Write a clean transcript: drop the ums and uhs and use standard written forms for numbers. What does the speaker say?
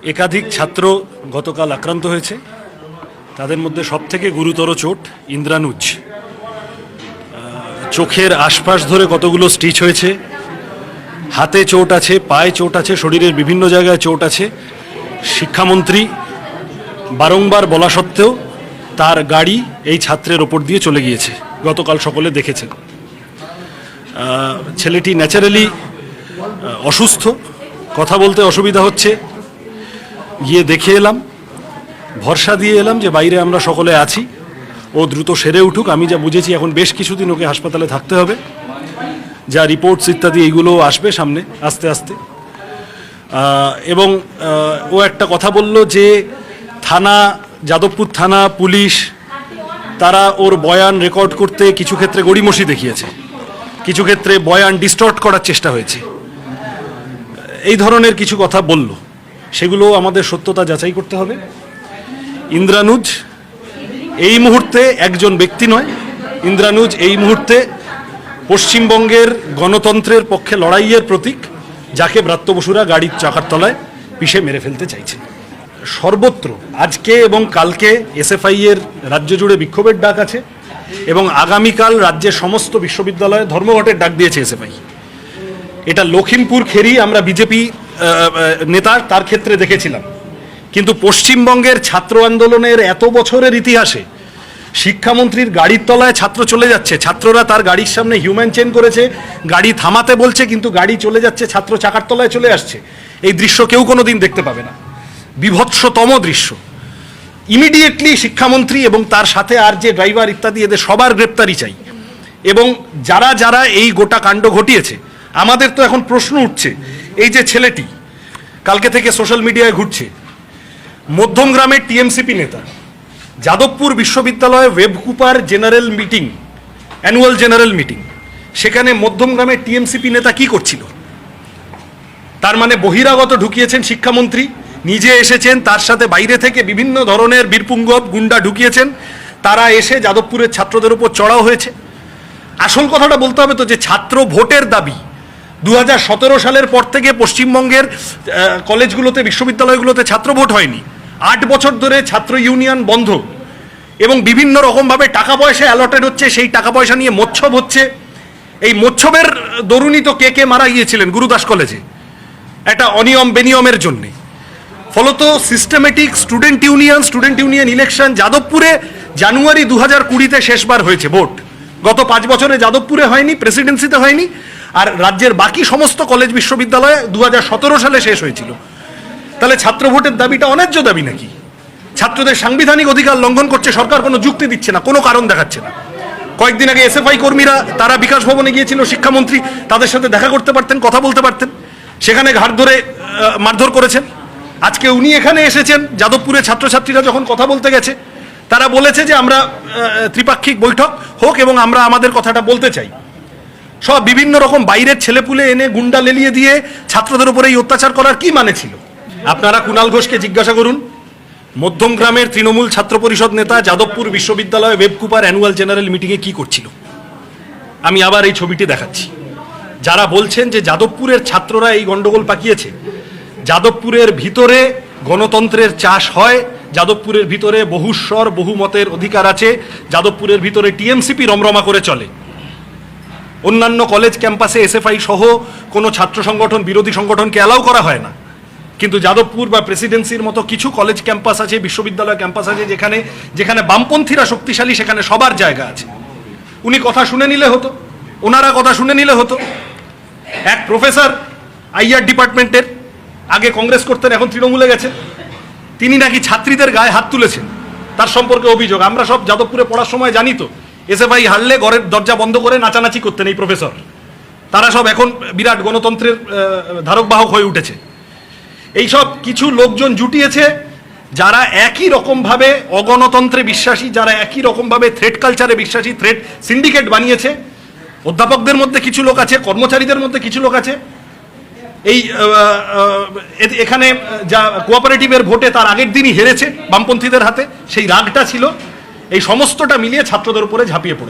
একাধিক ছাত্র গতকাল আক্রান্ত হয়েছে। তাদের মধ্যে সবথেকে গুরুতর চোট ইন্দ্রানুজ। চোখের আশপাশ ধরে কতগুলো স্টিচ হয়েছে, হাতে চোট আছে, পায়ে চোট আছে, শরীরের বিভিন্ন জায়গায় চোট আছে। শিক্ষামন্ত্রী বারংবার বলা সত্ত্বেও তার গাড়ি এই ছাত্রের ওপর দিয়ে চলে গিয়েছে। গতকাল সকলে দেখেছেন। ছেলেটি ন্যাচারালি অসুস্থ, কথা বলতে অসুবিধা হচ্ছে। গিয়ে দেখে এলাম, ভরসা দিয়ে এলাম যে বাইরে আমরা সকলে আছি, ও দ্রুত সেরে উঠুক। আমি যা বুঝেছি এখন বেশ কিছুদিন ওকে হাসপাতালে থাকতে হবে, যা রিপোর্টস ইত্যাদি এইগুলো আসবে সামনে আস্তে আস্তে। এবং ও একটা কথা বলল যে থানা, যাদবপুর থানা, পুলিশ তারা ওর বয়ান রেকর্ড করতে কিছু ক্ষেত্রে গড়িমসি দেখিয়েছে, কিছু ক্ষেত্রে বয়ান ডিস্টর্ট করার চেষ্টা হয়েছে, এই ধরনের কিছু কথা বলল। সেগুলো আমাদের সত্যতা যাচাই করতে হবে। ইন্দ্রানুজ এই মুহূর্তে একজন ব্যক্তি নয়, ইন্দ্রানুজ এই মুহূর্তে পশ্চিমবঙ্গের গণতন্ত্রের পক্ষে লড়াইয়ের প্রতীক, যাকে ব্রাত্য বসুরা গাড়ির চাকার তলায় পিষে মেরে ফেলতে চাইছে। সর্বত্র আজকে এবং কালকে এসএফআই এর রাজ্য জুড়ে বিক্ষোভের ডাক আছে, এবং আগামীকাল রাজ্যের সমস্ত বিশ্ববিদ্যালয়ে ধর্মঘটের ডাক দিয়েছে এসএফআই। এটা লখিমপুর খেরি আমরা বিজেপি নেতা তার ক্ষেত্রে দেখেছিলাম, কিন্তু পশ্চিমবঙ্গের ছাত্র আন্দোলনের এত বছরের ইতিহাসে শিক্ষামন্ত্রীর গাড়ির তলায় ছাত্র চলে যাচ্ছে, ছাত্ররা তার গাড়ির সামনে হিউম্যান চেন করেছে, গাড়ি থামাতে বলছে কিন্তু গাড়ি চলে যাচ্ছে, ছাত্র চাকার তলায় চলে আসছে। এই দৃশ্য কেউ কোনোদিন দেখতে পাবে না, বিভৎসতম দৃশ্য। ইমিডিয়েটলি শিক্ষামন্ত্রী এবং তার সাথে আর যে ড্রাইভার ইত্যাদি এদের সবার গ্রেপ্তারি চাই। এবং যারা যারা এই গোটা কাণ্ড ঘটিয়েছে, আমাদের তো এখন প্রশ্ন উঠছে, এই যে ছেলেটি কালকে থেকে সোশ্যাল মিডিয়ায় ঘুরছে, মধ্যমগ্রামের টিএমসিপি নেতা, যাদবপুর বিশ্ববিদ্যালয়ে ওয়েবকুপার general meeting, annual general meeting, সেখানে মধ্যমগ্রামের টিএমসিপি নেতা কি করছিল? তার মানে বহিরাগত ঢুকিয়েছেন শিক্ষামন্ত্রী, নিজে এসেছেন, তার সাথে বাইরে থেকে বিভিন্ন ধরনের বীরপুঙ্গব গুন্ডা ঢুকিয়েছেন, তারা এসে যাদবপুরের ছাত্রদের উপর চড়াও হয়েছে। আসল কথাটা বলতে হবে তো, যে ছাত্র ভোটের দাবি 2017 সালের পর থেকে পশ্চিমবঙ্গের কলেজগুলোতে, বিশ্ববিদ্যালয়গুলোতে ছাত্র ভোট হয়নি। 8 বছর ধরে ছাত্র ইউনিয়ন বন্ধ, এবং বিভিন্ন রকমভাবে টাকা পয়সা অ্যালটেড হচ্ছে, সেই টাকা পয়সা নিয়ে মোচ্ছব হচ্ছে। এই মোচ্ছবের দরুনই তো কে মারা গিয়েছিলেন গুরুদাস কলেজে, একটা অনিয়ম বেনিয়মের জন্যে। ফলত সিস্টেমেটিক স্টুডেন্ট ইউনিয়ন ইলেকশন যাদবপুরে জানুয়ারি 2020-তে শেষবার হয়েছে ভোট। গত 5 বছরে যাদবপুরে হয়নি, প্রেসিডেন্সিতে হয়নি, আর রাজ্যের বাকি সমস্ত কলেজ বিশ্ববিদ্যালয়ে 2017 সালে শেষ হয়েছিল। তাহলে ছাত্র ভোটের দাবিটা অন্যায্য দাবি নাকি? ছাত্রদের সাংবিধানিক অধিকার লঙ্ঘন করছে সরকার, কোনো যুক্তি দিচ্ছে না, কোনো কারণ দেখাচ্ছে না। কয়েকদিন আগে এসএফআই কর্মীরা তারা বিকাশ ভবনে গিয়েছিল, শিক্ষামন্ত্রী তাদের সাথে দেখা করতে পারতেন, কথা বলতে পারতেন, সেখানে ঘাট ধরে মারধর করেছেন। আজকে উনি এখানে এসেছেন, যাদবপুরে ছাত্রছাত্রীরা যখন কথা বলতে গেছে, তারা বলেছে যে আমরা ত্রিপাক্ষিক বৈঠক হোক এবং আমরা আমাদের কথাটা বলতে চাই। সব বিভিন্ন রকম বাইরের ছেলেপুলে এনে গুন্ডা লেলিয়ে দিয়ে ছাত্রদের উপরে এই অত্যাচার করার কি মানে ছিল? আপনারা কুণাল ঘোষকে জিজ্ঞাসা করুন, মধ্যমগ্রামের তৃণমূল ছাত্র পরিষদ নেতা যাদবপুর বিশ্ববিদ্যালয়ে ওয়েবকুপার অ্যানুয়াল জেনারেল মিটিংয়ে কি করছিল। আমি আবার এই ছবিটি দেখাচ্ছি। যারা বলছেন যে যাদবপুরের ছাত্ররা এই গন্ডগোল পাকিয়েছে, যাদবপুরের ভিতরে গণতন্ত্রের চাষ হয়, যাদবপুরের ভিতরে বহুস্বর বহুমতের অধিকার আছে, যাদবপুরের ভিতরে টিএমসিপি রমরমা করে চলে। অন্যান্য কলেজ ক্যাম্পাসে এসএফআই সহ কোনো ছাত্র সংগঠন, বিরোধী সংগঠনকে অ্যালাউ করা হয় না, কিন্তু যাদবপুর বা প্রেসিডেন্সির মতো কিছু কলেজ ক্যাম্পাস আছে, বিশ্ববিদ্যালয় ক্যাম্পাস আছে, যেখানে বামপন্থীরা শক্তিশালী, সেখানে সবার জায়গা আছে। উনি কথা শুনে নিলে হতো, ওনারা কথা শুনে নিলে হতো। এক প্রফেসর আইআর ডিপার্টমেন্টের, আগে কংগ্রেস করতেন, এখন তৃণমূলে গেছেন, তিনি নাকি ছাত্রীদের গায়ে হাত তুলেছেন, তার সম্পর্কে অভিযোগ। আমরা সব যাদবপুরে পড়ার সময় জানি তো, এসএফআই হারলে ঘরের দরজা বন্ধ করে নাচানাচি করতেন এই প্রফেসর। তারা সব এখন বিরাট গণতন্ত্রের ধারক বাহক হয়ে উঠেছে। এইসব কিছু লোকজন জুটিয়েছে যারা একই রকমভাবে অগণতন্ত্রে বিশ্বাসী, যারা একই রকমভাবে থ্রেট কালচারে বিশ্বাসী, থ্রেট সিন্ডিকেট বানিয়েছে। অধ্যাপকদের মধ্যে কিছু লোক আছে, কর্মচারীদের মধ্যে কিছু লোক আছে। এই এখানে যা কোঅপারেটিভের ভোটে তার আগের দিনই হেরেছে বামপন্থীদের হাতে, সেই রাগটা ছিল। এই সমস্তটা মিলিয়ে ছাত্রদের উপরে ঝাঁপিয়ে পড়েছে।